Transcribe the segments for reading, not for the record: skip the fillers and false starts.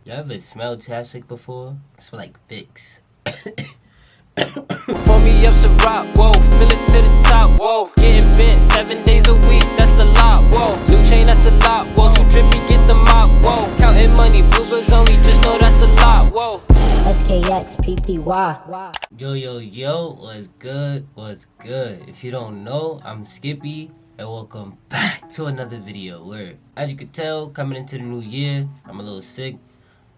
You ever smelled chapstick before? It smell like Vicks. Pour me up some rock, whoa, fill it to the top, whoa. Getting bent 7 days a week, that's a lot, whoa. New chain, that's a lot, whoa. Too drippy, get the mop, whoa. Counting money, bloopers only, just know that's a lot, whoa. Skxppy. Yo, what's good? What's good? If you don't know, I'm Skxppy, and welcome back to another video where, as you can tell, coming into the new year, I'm a little sick,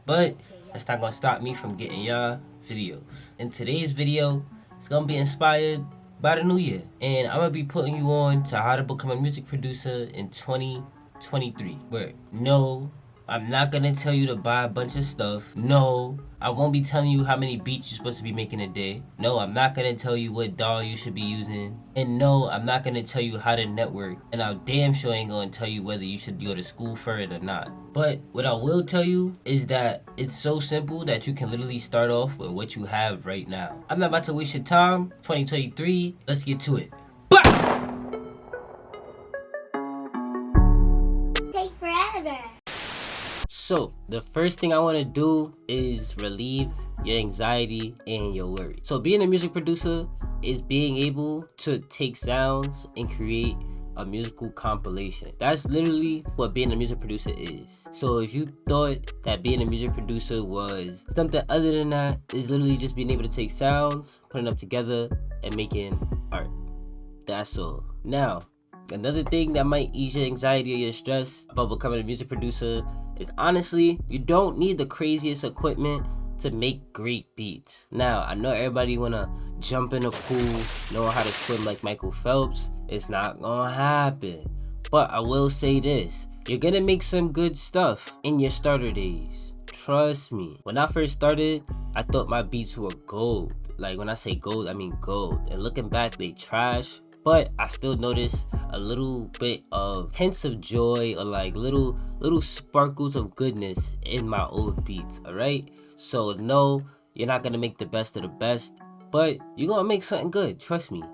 but that's not gonna stop me from getting y'all videos. In today's video, it's gonna be inspired by the new year, and I'm gonna be putting you on to how to become a music producer in 2023. Where no, I'm not gonna tell you to buy a bunch of stuff. No, I won't be telling you how many beats you're supposed to be making a day. No, I'm not gonna tell you what DAW you should be using. And no, I'm not gonna tell you how to network. And I damn sure ain't gonna tell you whether you should go to school for it or not. But what I will tell you is that it's so simple that you can literally start off with what you have right now. I'm not about to waste your time. 2023, let's get to it. Take forever. So, the first thing I want to do is relieve your anxiety and your worry. So, being a music producer is being able to take sounds and create a musical compilation. That's literally what being a music producer is. So, if you thought that being a music producer was something other than that, it's literally just being able to take sounds, putting them together, and making art. That's all. Now, another thing that might ease your anxiety or your stress about becoming a music producer is honestly, you don't need the craziest equipment to make great beats. Now, I know everybody wanna jump in a pool, know how to swim like Michael Phelps. It's not gonna happen. But I will say this, you're gonna make some good stuff in your starter days. Trust me. When I first started, I thought my beats were gold. Like when I say gold, I mean gold. And looking back, they trash. But I still notice a little bit of hints of joy or like little sparkles of goodness in my old beats, alright? So no, you're not gonna make the best of the best, but you're gonna make something good, trust me.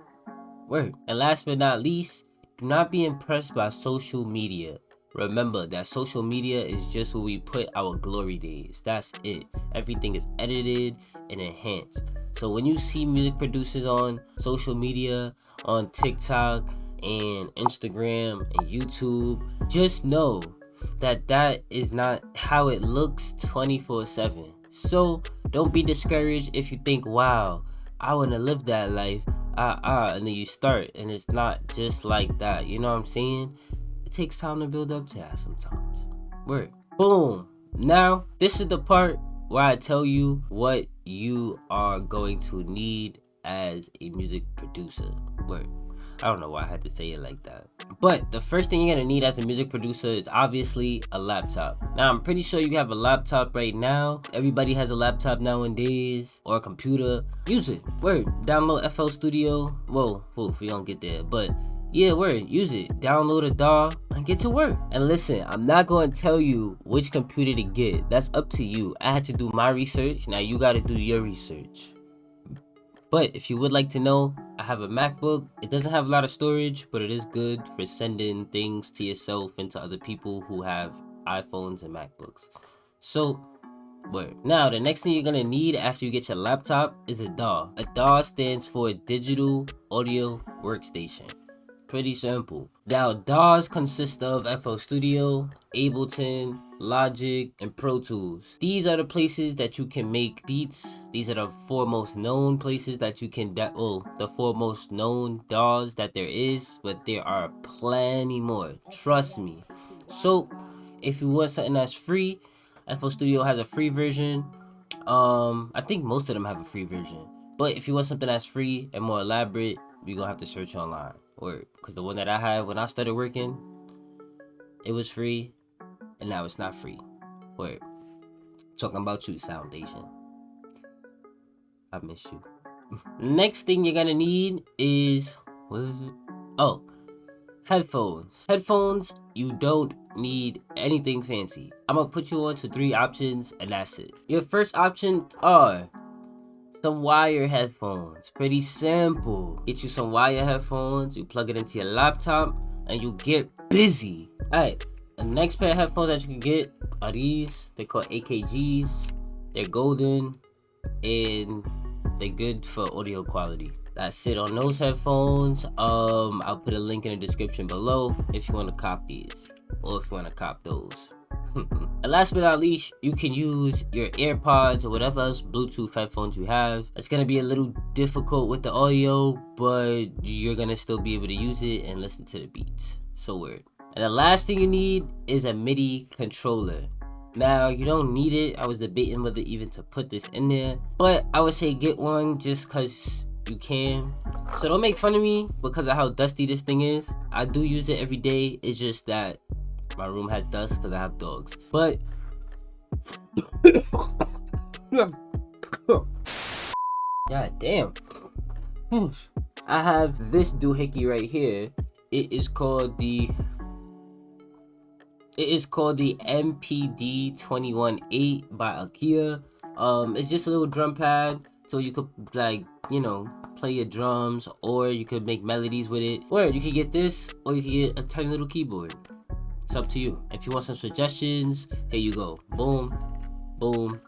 Word. And last but not least, do not be impressed by social media. Remember that social media is just where we put our glory days. That's it. Everything is edited and enhanced. So when you see music producers on social media, on TikTok and Instagram and YouTube, just know that that is not how it looks 24/7. So don't be discouraged if you think, wow, I want to live that life. And then you start and it's not just like that. You know what I'm saying? It takes time to build up to that sometimes. Word. Boom. Now, this is the part where I tell you what you are going to need as a music producer. Word. I don't know why I had to say it like that. But the first thing you're gonna need as a music producer is obviously a laptop. Now, I'm pretty sure you have a laptop right now. Everybody has a laptop nowadays, or a computer. Use it. Word. Download FL Studio. Whoa, we don't get there. But yeah, word. Use it. Download a DAW and get to work. And listen, I'm not going to tell you which computer to get. That's up to you. I had to do my research. Now you got to do your research. But if you would like to know, I have a MacBook. It doesn't have a lot of storage, but it is good for sending things to yourself and to other people who have iPhones and MacBooks. So, word. Now, the next thing you're gonna need after you get your laptop is a DAW. A DAW stands for Digital Audio Workstation. Pretty simple. Now, DAWs consist of FL Studio, Ableton, Logic, and Pro Tools. These are the places that you can make beats. These are the four most known places that you can, the four most known DAWs that there is, but there are plenty more. Trust me. So, if you want something that's free, FL Studio has a free version. I think most of them have a free version. But if you want something that's free and more elaborate, you're gonna have to search online. Or because the one that I had when I started working, it was free, and now it's not free. Or talking about you, Foundation. I miss you. Next thing you're gonna need is, what is it? Oh, headphones. Headphones, you don't need anything fancy. I'm gonna put you on to 3 options, and that's it. Your first options are some wire headphones. Pretty simple. Get you some wire headphones, you plug it into your laptop, and you get busy. Alright, The next pair of headphones that you can get are these. They're called AKGs. They're golden and they're good for audio quality. That's it on those headphones. I'll put a link in the description below if you want to cop these or if you want to cop those. And last but not least, you can use your AirPods or whatever else Bluetooth headphones you have. It's gonna be a little difficult with the audio, but you're gonna still be able to use it and listen to the beats. So weird. And the last thing you need is a MIDI controller. Now, you don't need it. I was debating whether even to put this in there, but I would say get one just cause you can. So don't make fun of me because of how dusty this thing is. I do use it every day. It's just that my room has dust because I have dogs. But god damn. I have this doohickey right here. It is called the MPD 218 by IKEA. It's just a little drum pad, so you could, like, you know, play your drums, or you could make melodies with it, or you could get this, or you could get a tiny little keyboard. It's up to you. If you want some suggestions, here you go. Boom, boom,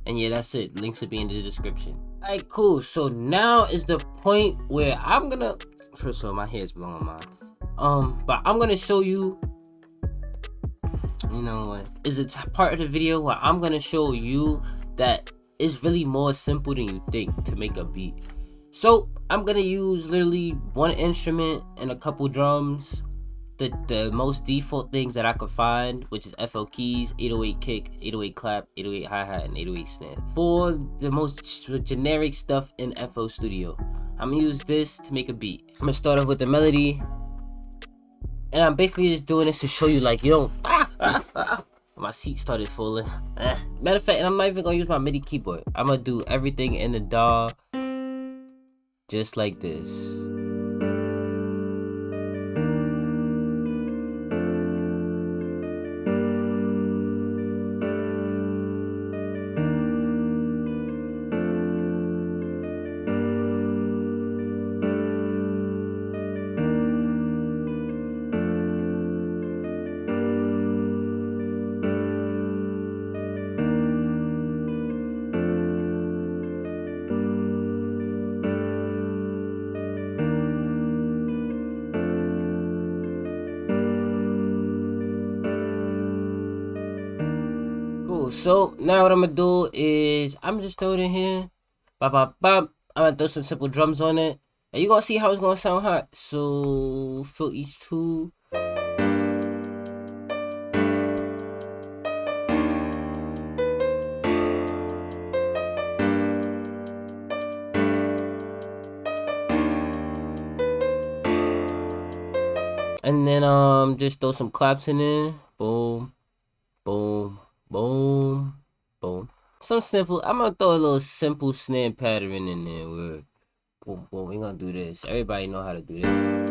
and yeah, that's it. Links will be in the description. Alright, cool. So now is the point where I'm gonna, first of all, my hair's blowing mine. But I'm gonna show you, you know what, is a part of the video where I'm gonna show you that it's really more simple than you think to make a beat. So I'm gonna use literally one instrument and a couple drums, the most default things that I could find, which is FL keys, 808 kick, 808 clap, 808 hi-hat, and 808 snare. For the most generic stuff in FL Studio, I'm gonna use this to make a beat. I'm gonna start off with the melody, and I'm basically just doing this to show you, like, you don't my seat started falling. Matter of fact, and I'm not even gonna use my MIDI keyboard. I'm gonna do everything in the DAW, just like this. So now what I'm gonna do is I'm just throw it in here, bop bop bop. I'm gonna throw some simple drums on it, and you're gonna see how it's gonna sound hot. So fill each two. And then just throw some claps in there. Boom, boom, boom, boom. Some simple. I'm gonna throw a little simple snare pattern in there. Where, boom, boom. We gonna do this. Everybody know how to do this.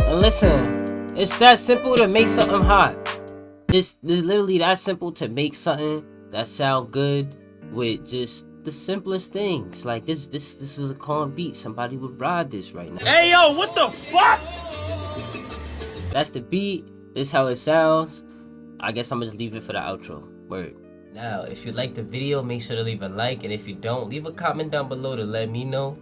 Listen, it's that simple to make something hot. It's literally that simple to make something that sound good with just the simplest things. Like this is a calm beat. Somebody would ride this right now. Hey yo, what the fuck? That's the beat. This is how it sounds. I guess I'm gonna just leave it for the outro. Word. Now, if you like the video, make sure to leave a like, and if you don't, leave a comment down below to let me know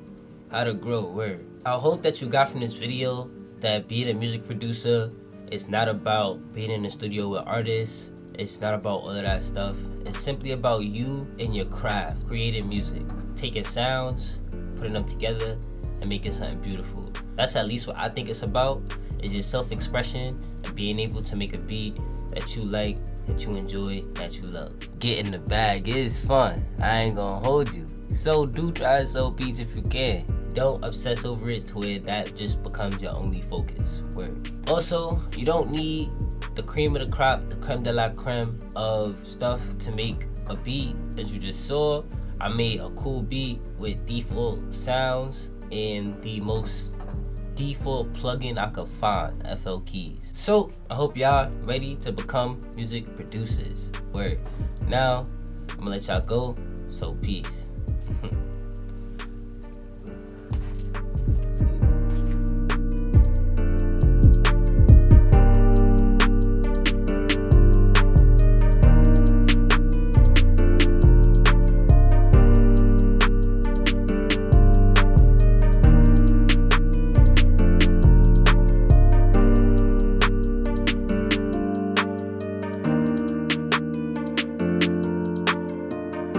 how to grow. Word. I hope that you got from this video that being a music producer is not about being in the studio with artists. It's not about all of that stuff. It's simply about you and your craft, creating music, taking sounds, putting them together, and making something beautiful. That's at least what I think it's about. It's just self-expression and being able to make a beat that you like, that you enjoy, that you love. Getting the bag is fun. I ain't gonna hold you. So do try to sell beats if you can. Don't obsess over it to where that just becomes your only focus. Word. Also, you don't need the cream of the crop, the creme de la creme of stuff to make a beat. As you just saw, I made a cool beat with default sounds and the most default plugin I could find, FL Keys. So I hope y'all ready to become music producers. Word. Now I'm gonna let y'all go, so peace.